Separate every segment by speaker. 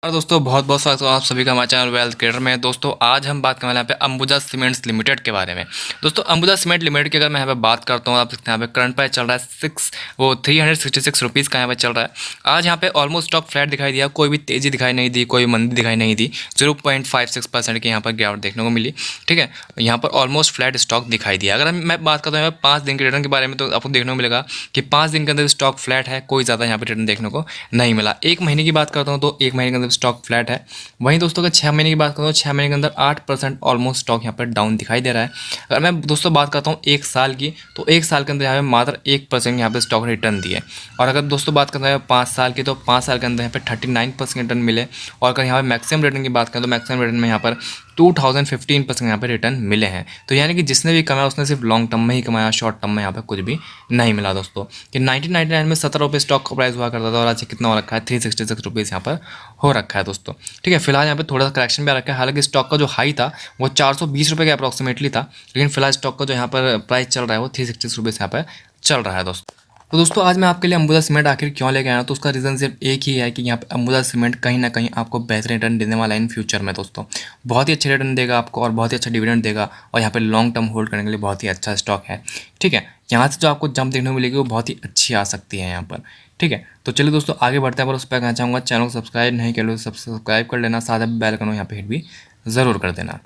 Speaker 1: और दोस्तों बहुत बहुत स्वागत है आप सभी का हमारे चैनल वेल्थ क्रिएटर में। दोस्तों आज हम बात करने वाले हैं यहाँ पे अंबुजा सीमेंट्स लिमिटेड के बारे में। दोस्तों अंबुजा सीमेंट लिमिटेड की अगर मैं यहाँ पे बात करता हूँ, आप देखते हैं यहाँ पे करंट प्राइस चल रहा है 366 रुपीज़ का यहाँ पे चल रहा है। आज यहाँ पे ऑलमोस्ट स्टॉक फ्लैट दिखाई दिया, कोई भी तेज़ी दिखाई नहीं दी, कोई मंदी दिखाई नहीं दी। 0.56% की यहाँ पर गिरावट देखने को मिली। ठीक है, यहाँ पर ऑलमोस्ट फ्लैट स्टॉक दिखाई दिया। अगर मैं बात करता हूँ 5 दिन के रिटर्न के बारे में, तो आपको देखने को मिलेगा कि 5 दिन के अंदर स्टॉक फ्लैट है, कोई ज़्यादा यहाँ पर रिटर्न देखने को नहीं मिला। 1 महीने की बात करता हूँ तो 1 महीने के अंदर स्टॉक फ्लैट है। वहीं दोस्तों अगर 6 महीने की बात करूँ तो 6 महीने के अंदर 8% ऑलमोस्ट स्टॉक यहाँ पर डाउन दिखाई दे रहा है। अगर मैं दोस्तों बात करता हूँ 1 साल की, तो 1 साल के अंदर यहाँ पे मात्र 1% यहाँ पे स्टॉक रिटर्न दिए। और अगर दोस्तों बात करते हैं 5 साल की, तो 5 साल के अंदर यहाँ पे 39% रिटर्न मिले। और अगर यहाँ पे मैक्सिमम रिटर्न की बात करें तो मैक्सिमम रिटर्न में यहाँ पर 2015% यहाँ पे रिटर्न मिले हैं। तो यानी कि जिसने भी कमाया उसने सिर्फ लॉन्ग टर्म में ही कमाया, शॉर्ट टर्म में यहाँ पे कुछ भी नहीं मिला दोस्तों। कि 1999 में 17 रुपये स्टॉक का प्राइस हुआ करता था और आज कितना हो रखा है 366 रुपीज़ यहाँ पर हो रखा है दोस्तों। ठीक है, फिलहाल यहाँ पे थोड़ा सा करेक्शन भी आ रखा है। हालांकि स्टॉक का जो हाई था वो 420 रुपये के अप्रॉक्सीमेटली था, लेकिन फिलहाल स्टॉक का जो यहाँ पर प्राइस चल रहा है वो 366 रुपये यहाँ पर चल रहा है दोस्तों। तो दोस्तों आज मैं आपके लिए अंबुजा सीमेंट आखिर क्यों लेके आया, तो उसका रीज़न सिर्फ एक ही है कि यहाँ पे अंबुजा सीमेंट कहीं ना कहीं आपको बेहतर रिटर्न देने वाला है इन फ्यूचर में दोस्तों। बहुत ही अच्छे रिटर्न देगा आपको और बहुत ही अच्छा डिविडेंड देगा, और यहाँ पे लॉन्ग टर्म होल्ड करने के लिए बहुत ही अच्छा स्टॉक है। ठीक है, यहाँ से जो आपको जंप देखने को मिलेगी वो बहुत ही अच्छी आ सकती है यहाँ पर। ठीक है, तो चलिए दोस्तों आगे बढ़ते हैं। पर उस पर कहना चाहूँगा चैनल को सब्सक्राइब नहीं कर लो, सब्सक्राइब कर लेना, साथ में बेल आइकन यहाँ पे हिट भी ज़रूर कर देना।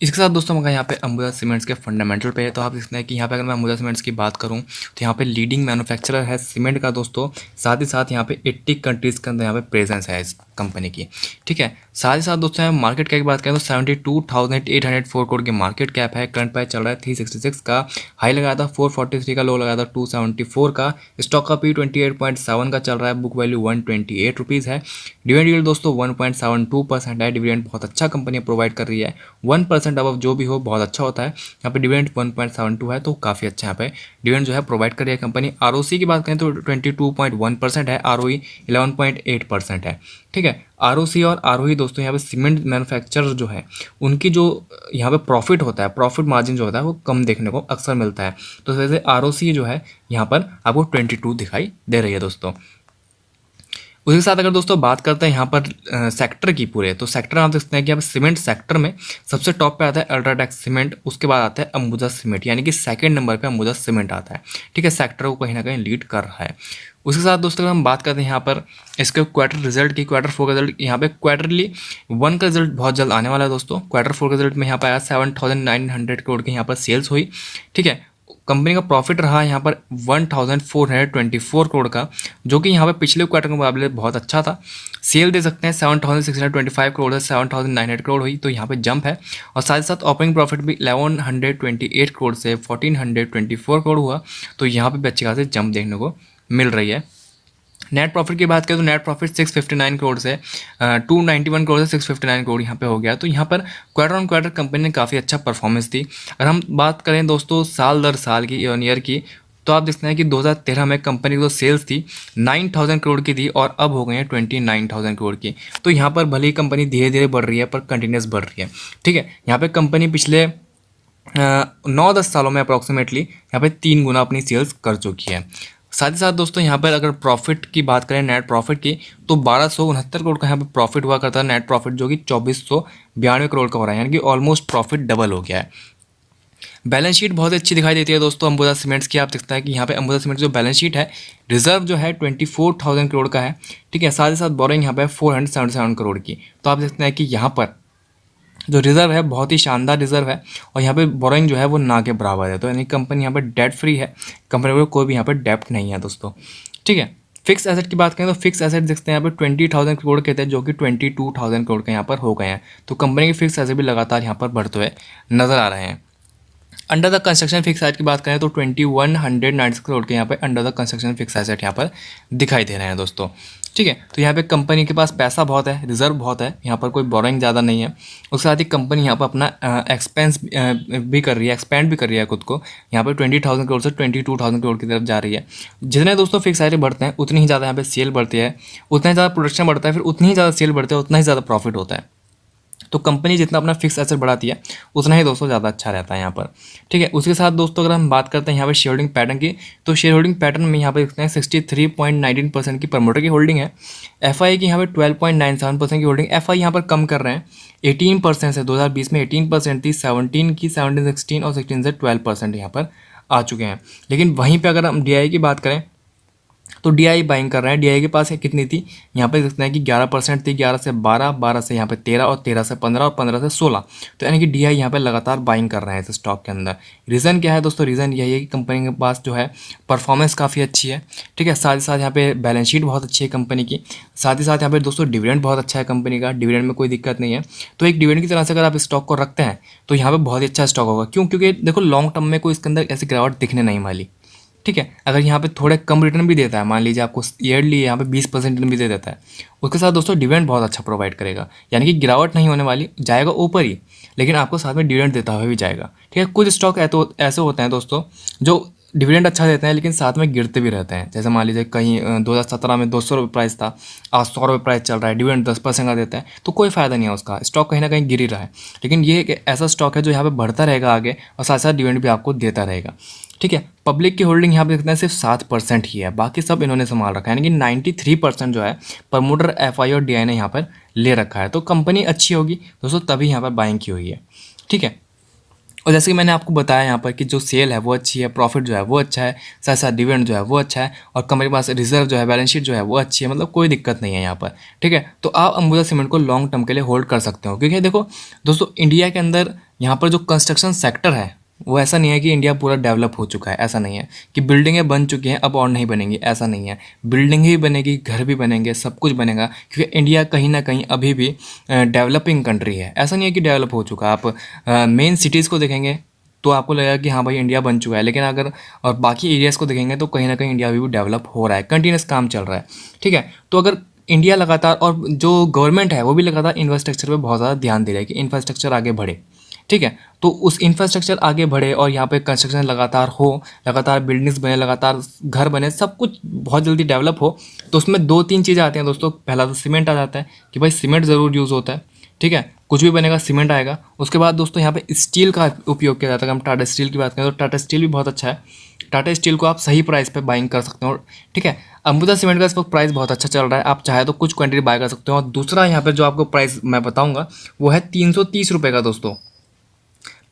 Speaker 1: इसके साथ दोस्तों मैं यहाँ पे अंबुजा सीमेंट्स के फंडामेंटल पे है, तो आप देखते हैं कि यहाँ पे अगर मैं अंबुजा सीमेंट्स की बात करूँ तो यहाँ पे लीडिंग मैन्युफैक्चरर है सीमेंट का दोस्तों। साथ ही साथ यहाँ पे 80 कंट्रीज़ के अंदर यहाँ पे प्रेजेंस है इस कंपनी की। ठीक है, साथ ही साथ दोस्तों यहाँ मार्केट कैप की बात करें तो 72,804 करोड़ की मार्केट कैप है। करंट प्राइस चल रहा है 366 का, हाई लगाया था 443 का, लो लगाया था 274 का। स्टॉक का P28.7 का चल रहा है, बुक वैल्यू 128 रुपीज़ है। डिविडेंड यील्ड दोस्तों 1.72% है। डिविडेंड बहुत अच्छा कंपनी प्रोवाइड कर रही है, 1% अब जो भी हो बहुत अच्छा होता है। यहाँ पे डिविडेंड 1.72 है तो काफ़ी अच्छा यहाँ पे डिविडेंड जो है प्रोवाइड कर रही है कंपनी। आरओसी की बात करें तो 22.1% है, आरओई 11.8% है। ठीक है, आरओसी और आरओई दोस्तों यहाँ पे सीमेंट मैन्युफैक्चरर जो है उनकी जो यहाँ पे प्रॉफिट होता है, प्रॉफिट मार्जिन जो होता है वो कम देखने को अक्सर मिलता है। तो इस वजह से आरओसी जो है यहाँ पर आपको 22 दिखाई दे रही है दोस्तों। उसके साथ अगर दोस्तों बात करते हैं यहाँ पर सेक्टर की पूरे, तो सेक्टर आप देखते हैं कि यहाँ पर सीमेंट सेक्टर में सबसे टॉप पे आता है अल्ट्राटेक सीमेंट, उसके बाद आता है अंबुजा सीमेंट, यानी कि सेकंड नंबर पे अंबुजा सीमेंट आता है। ठीक है, सेक्टर को कहीं ना कहीं लीड कर रहा है। उसके साथ दोस्तों अगर हम बात करते हैं यहाँ पर इसके क्वार्टर रिजल्ट की, क्वार्टर 4 का रिजल्ट, यहाँ पे क्वार्टरली 1 का रिजल्ट बहुत जल्द आने वाला है दोस्तों। क्वार्टर 4 का रिजल्ट में यहाँ पर आया 7,900 करोड़ की यहाँ पर सेल्स हुई। ठीक है, कंपनी का प्रॉफिट रहा यहाँ पर 1,424 करोड़ का, जो कि यहाँ पर पिछले क्वार्टर के मुकाबले बहुत अच्छा था। सेल दे सकते हैं 7,625 करोड़ से 7,900 करोड़ हुई, तो यहाँ पे जंप है। और साथ ही साथ ऑपरेटिंग प्रॉफिट भी 1,128 करोड़ से 1,424 करोड़ हुआ, तो यहाँ पे भी अच्छी खासी जंप देखने को मिल रही है। नेट प्रॉफिट की बात करें तो नेट प्रॉफिट 659 करोड़ से 291 करोड़ से 659 करोड़ यहाँ पे हो गया। तो यहाँ पर क्वार्टर ऑन क्वार्टर कंपनी ने काफ़ी अच्छा परफॉर्मेंस दी। अगर हम बात करें दोस्तों साल दर साल की, ईयर की, तो आप देखते हैं कि 2013 में कंपनी की जो सेल्स थी 9,000 करोड़ की थी और अब हो गई है 29,000 करोड़ की। तो यहाँ पर भले ही कंपनी धीरे धीरे बढ़ रही है पर कंटिन्यूस बढ़ रही है। ठीक है, यहाँ पे कंपनी पिछले 9-10 सालों में अप्रॉक्सीमेटली यहाँ पे 3 गुना अपनी सेल्स कर चुकी है। साथ ही साथ दोस्तों यहाँ पर अगर प्रॉफिट की बात करें, नेट प्रॉफिट की, तो 1,269 करोड़ का यहाँ पे प्रॉफिट हुआ करता है नेट प्रॉफिट, जो कि 2,492 करोड़ का हो रहा है, यानी कि ऑलमोस्ट प्रॉफिट डबल हो गया है। बैलेंस शीट बहुत अच्छी दिखाई देती है दोस्तों अंबुजा सीमेंट्स की। आप देखते हैं कि यहाँ पे अंबुजा सीमेंट्स जो बैलेंस शीट है, रिजर्व जो है 24,000 करोड़ का है। ठीक है, साथ ही साथ बोरिंग यहाँ पे 477 करोड़ की। तो आप देखते हैं कि यहाँ पर जो रिजर्व है बहुत ही शानदार रिजर्व है, और यहाँ पे बोरिंग जो है वो ना के बराबर है। तो यानी कंपनी यहाँ पे डेट फ्री है, कंपनी को कोई भी यहाँ पे डेप्ट नहीं है दोस्तों। ठीक है, फिक्स एसेट की बात करें तो फिक्स एसेट देखते हैं यहाँ पे 20,000 करोड़ के थे, जो कि 22,000 करोड़ के यहाँ पर हो गए हैं। तो कंपनी के फिक्स एसेट भी लगातार यहाँ पर बढ़ते हुए नजर आ रहे हैं। Under the construction fix asset की बात करें तो 2,196 करोड़ के यहाँ पे under the construction fix asset यहाँ पर दिखाई दे रहे हैं दोस्तों। ठीक है, तो यहाँ पे कंपनी के पास पैसा बहुत है, रिजर्व बहुत है, यहाँ पर कोई बोरिंग ज़्यादा नहीं है। उसके साथ ही कंपनी यहाँ पर अपना एक्सपेंस भी कर रही है, एक्सपेंड भी कर रही है खुद को। यहाँ पर 20,000 करोड़ से 22,000 करोड़ की तरफ जा रही है। जितने दोस्तों फिक्स एसेट बढ़ते हैं उतनी ही ज़्यादा यहाँ पे सेल बढ़ती है, उतना ही ज़्यादा प्रोडक्शन बढ़ता है, फिर उतनी ही ज़्यादा सेल बढ़ती है, उतना ही ज़्यादा प्रॉफिट होता है। तो कंपनी जितना अपना फिक्स एसेट बढ़ाती है उतना ही दोस्तों ज़्यादा अच्छा रहता है यहाँ पर, ठीक है। उसके साथ दोस्तों अगर हम बात करते हैं यहाँ पर शेयर होल्डिंग पैटर्न की, तो शेयर होल्डिंग पैटर्न में यहाँ पर देखते हैं 63.19% की प्रमोटर की होल्डिंग है, FI की यहाँ पर 12.97% की होल्डिंग। FI यहाँ पर कम कर रहे हैं 18% से, 2020 में 18% थी, 17 की 17, 16 और 16 से 12% यहाँ पर आ चुके हैं। लेकिन वहीं पे अगर हम DI की बात करें तो DI बाइंग कर रहे हैं। DI के पास है कितनी थी, यहाँ पे देखते हैं कि 11% थी, 11 से 12, 12 से यहाँ पे 13 और 13 से 15 और 15 से 16। तो यानी कि DI यहाँ पे लगातार बाइंग कर रहे हैं इस स्टॉक के अंदर। रीज़न क्या है दोस्तों, रीज़न यही है कि कंपनी के पास जो है परफॉर्मेंस काफ़ी अच्छी है, ठीक है। साथ ही साथ यहाँ पे बैलेंस शीट बहुत अच्छी है कंपनी की, साथ ही साथ यहाँ पे दोस्तों डिविडेंड बहुत अच्छा है कंपनी का, डिविडेंड में कोई दिक्कत नहीं है। तो एक डिविडेंड की तरह से अगर आप स्टॉक को रखते हैं तो यहाँ पर बहुत ही अच्छा स्टॉक होगा। क्यों, क्योंकि देखो लॉन्ग टर्म में कोई इसके अंदर ऐसी गिरावट दिखने नहीं वाली, ठीक है। अगर यहाँ पे थोड़े कम रिटर्न भी देता है, मान लीजिए आपको ईयरली यहाँ पे 20% रिटर्न भी दे देता है, उसके साथ दोस्तों डिविडेंड बहुत अच्छा प्रोवाइड करेगा, यानी कि गिरावट नहीं होने वाली, जाएगा ऊपर ही लेकिन आपको साथ में डिविडेंड देता हुआ भी जाएगा, ठीक है। कुछ स्टॉक ऐसे होते हैं दोस्तों जो डिविडेंड अच्छा देते हैं लेकिन साथ में गिरते भी रहते हैं। जैसे मान लीजिए कहीं 2017 में 200 रुपये प्राइस था, आज 100 रुपये प्राइस चल रहा है, डिविडेंड 10% का देता है, तो कोई फ़ायदा नहीं है उसका, स्टॉक कहीं ना कहीं गिर ही रहा है। लेकिन ये एक ऐसा स्टॉक है जो यहाँ पे बढ़ता रहेगा आगे और साथ साथ डिविडेंड भी आपको देता रहेगा, ठीक है। पब्लिक की होल्डिंग यहाँ पे देखते हैं सिर्फ 7% ही है, बाकी सब इन्होंने संभाल रखा है, यानी कि 93% जो है प्रमोटर FI और DI ने यहाँ पर ले रखा है। तो कंपनी अच्छी होगी दोस्तों तभी यहाँ पर बाइंग की हुई है, ठीक है। और जैसे कि मैंने आपको बताया यहाँ पर कि जो सेल है वो अच्छी है, प्रॉफिट जो है वो अच्छा है, साथ साथ डिविडेंड जो है वो अच्छा है और कंपनी के पास रिजर्व जो है, बैलेंस शीट जो है वो अच्छी है, मतलब कोई दिक्कत नहीं है यहाँ पर, ठीक है। तो आप अंबुजा सीमेंट को लॉन्ग टर्म के लिए होल्ड कर सकते हो, क्योंकि देखो दोस्तों इंडिया के अंदर यहाँ पर जो कंस्ट्रक्शन सेक्टर है वो ऐसा नहीं है कि इंडिया पूरा डेवलप हो चुका है, ऐसा नहीं है कि बिल्डिंगें बन चुकी हैं अब और नहीं बनेंगी, ऐसा नहीं है। बिल्डिंग ही बनेगी, घर भी बनेंगे, सब कुछ बनेगा, क्योंकि इंडिया कहीं ना कहीं अभी भी डेवलपिंग कंट्री है, ऐसा नहीं है कि डेवलप हो चुका। आप मेन सिटीज़ को देखेंगे तो आपको लगेगा कि हाँ भाई इंडिया बन चुका है, लेकिन अगर और बाकी एरियाज़ को देखेंगे तो कहीं ना कहीं इंडिया अभी भी डेवलप हो रहा है, कंटिन्यूस काम चल रहा है, ठीक है। तो अगर इंडिया लगातार और जो गवर्नमेंट है वो भी लगातार इंफ्रास्ट्रक्चर पे बहुत ज़्यादा ध्यान दे रहा है कि इंफ्रास्ट्रक्चर आगे बढ़े, ठीक है। तो उस इंफ्रास्ट्रक्चर आगे बढ़े और यहाँ पे कंस्ट्रक्शन लगातार हो, लगातार बिल्डिंग्स बने, लगातार घर बने, सब कुछ बहुत जल्दी डेवलप हो, तो उसमें 2-3 चीज़ें आती हैं दोस्तों। पहला तो सीमेंट आ जाता है कि भाई सीमेंट ज़रूर यूज़ होता है, ठीक है, कुछ भी बनेगा सीमेंट आएगा। उसके बाद दोस्तों यहाँ पे स्टील का उपयोग किया जाता है। हम टाटा स्टील की बात करें तो टाटा स्टील भी बहुत अच्छा है, टाटा स्टील को आप सही प्राइस पे बाइंग कर सकते हो, ठीक है। अंबुजा सीमेंट का इस वक्त प्राइस बहुत अच्छा चल रहा है, आप चाहे तो कुछ क्वांटिटी बाय कर सकते हो। और दूसरा यहाँ पे जो आपको प्राइस मैं बताऊँगा वो है 330 रुपये का दोस्तों।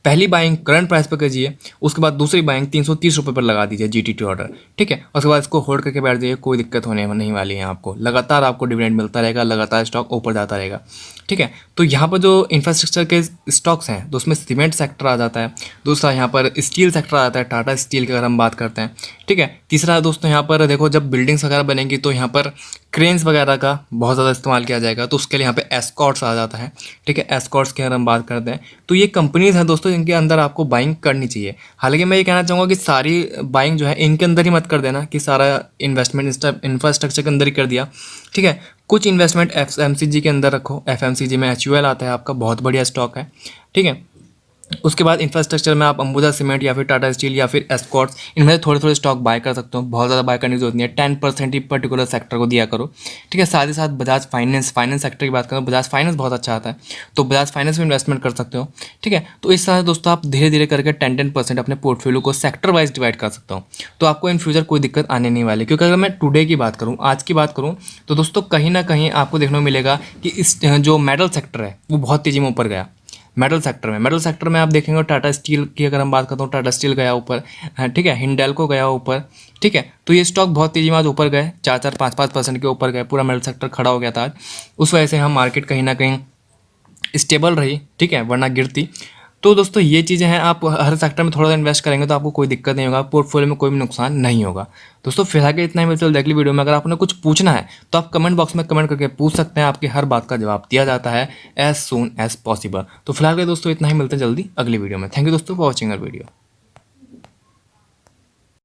Speaker 1: पहली बाइंग करंट प्राइस पर कीजिए, उसके बाद दूसरी बाइंग 330 रुपये पर लगा दीजिए GTT ऑर्डर, ठीक है। उसके बाद इसको होल्ड करके बैठ जाइए, कोई दिक्कत होने नहीं वाली है आपको, लगातार आपको डिविडेंड मिलता रहेगा, लगातार स्टॉक ऊपर जाता रहेगा, ठीक है। तो यहाँ पर जो इंफ्रास्ट्रक्चर के स्टॉक्स हैं तो उसमें सीमेंट सेक्टर आ जाता है, दूसरा यहाँ पर स्टील सेक्टर आ जाता है, टाटा स्टील की अगर हम बात करते हैं, ठीक है। तीसरा दोस्तों यहाँ पर देखो जब बिल्डिंग्स वगैरह बनेंगी तो यहाँ पर क्रेन्स वगैरह का बहुत ज़्यादा इस्तेमाल किया जाएगा, तो उसके लिए यहाँ पे एस्कॉर्ट्स आ जाता है, ठीक है। एस्कॉर्ट्स की अगर हम बात करते हैं तो ये कंपनीज हैं दोस्तों जिनके अंदर आपको बाइंग करनी चाहिए। हालांकि मैं ये कहना चाहूँगा कि सारी बाइंग जो है इनके अंदर ही मत कर देना कि सारा इन्वेस्टमेंट इंफ्रास्ट्रक्चर के अंदर ही कर दिया, ठीक है। कुछ इन्वेस्टमेंट FMCG के अंदर रखो, FMCG में HUL आता है आपका, बहुत बढ़िया स्टॉक है, ठीक है। उसके बाद इंफ्रास्ट्रक्चर में आप अंबुजा सीमेंट या फिर टाटा स्टील या फिर एस्कॉर्ट्स, इनमें से थोड़े थोड़े स्टॉक बाय कर सकते हो, बहुत ज़्यादा बाय करने की जरूरत नहीं है, 10% ही पर्टिकुलर सेक्टर को दिया करो, ठीक है। साथ ही साथ बजाज फाइनेंस सेक्टर की बात करो, बजाज फाइनेंस बहुत अच्छा आता है, तो बजाज फाइनेंस में इन्वेस्टमेंट कर सकते हो, ठीक है। तो इस तरह से दोस्तों आप धीरे धीरे करके 10% अपने पोर्टफोलियो को सेक्टर वाइज डिवाइड कर सकता हूँ, तो आपको इन फ्यूचर कोई दिक्कत आने नहीं वाली। क्योंकि अगर मैं टुडे की बात करूँ, आज की बात करूँ, तो दोस्तों कहीं ना कहीं आपको देखने को मिलेगा कि इस जो मेटल सेक्टर है वो बहुत तेज़ी में ऊपर गया। मेटल सेक्टर में आप देखेंगे टाटा स्टील की अगर हम बात करते हो, टाटा स्टील गया ऊपर, ठीक है, हिंडेल्को गया ऊपर, ठीक है। तो ये स्टॉक बहुत तेज़ी में आज ऊपर गए, 4-4, 5-5% के ऊपर गए, पूरा मेटल सेक्टर खड़ा हो गया था आज। उस वजह से हम मार्केट कहीं ना कहीं स्टेबल रही, ठीक है, वरना गिरती। तो दोस्तों ये चीज़ें हैं, आप हर सेक्टर में थोड़ा सा इन्वेस्ट करेंगे तो आपको कोई दिक्कत नहीं होगा, पोर्टफोलियो में कोई भी नुकसान नहीं होगा। दोस्तों फिलहाल के इतना ही मिलता है अगली वीडियो में। अगर आपने कुछ पूछना है तो आप कमेंट बॉक्स में कमेंट करके पूछ सकते हैं, आपकी हर बात का जवाब दिया जाता है एज सून एज पॉसिबल। तो फिलहाल के दोस्तों इतना ही, मिलते हैं जल्दी अगली वीडियो में। थैंक यू दोस्तों फॉर वॉचिंग आवर वीडियो।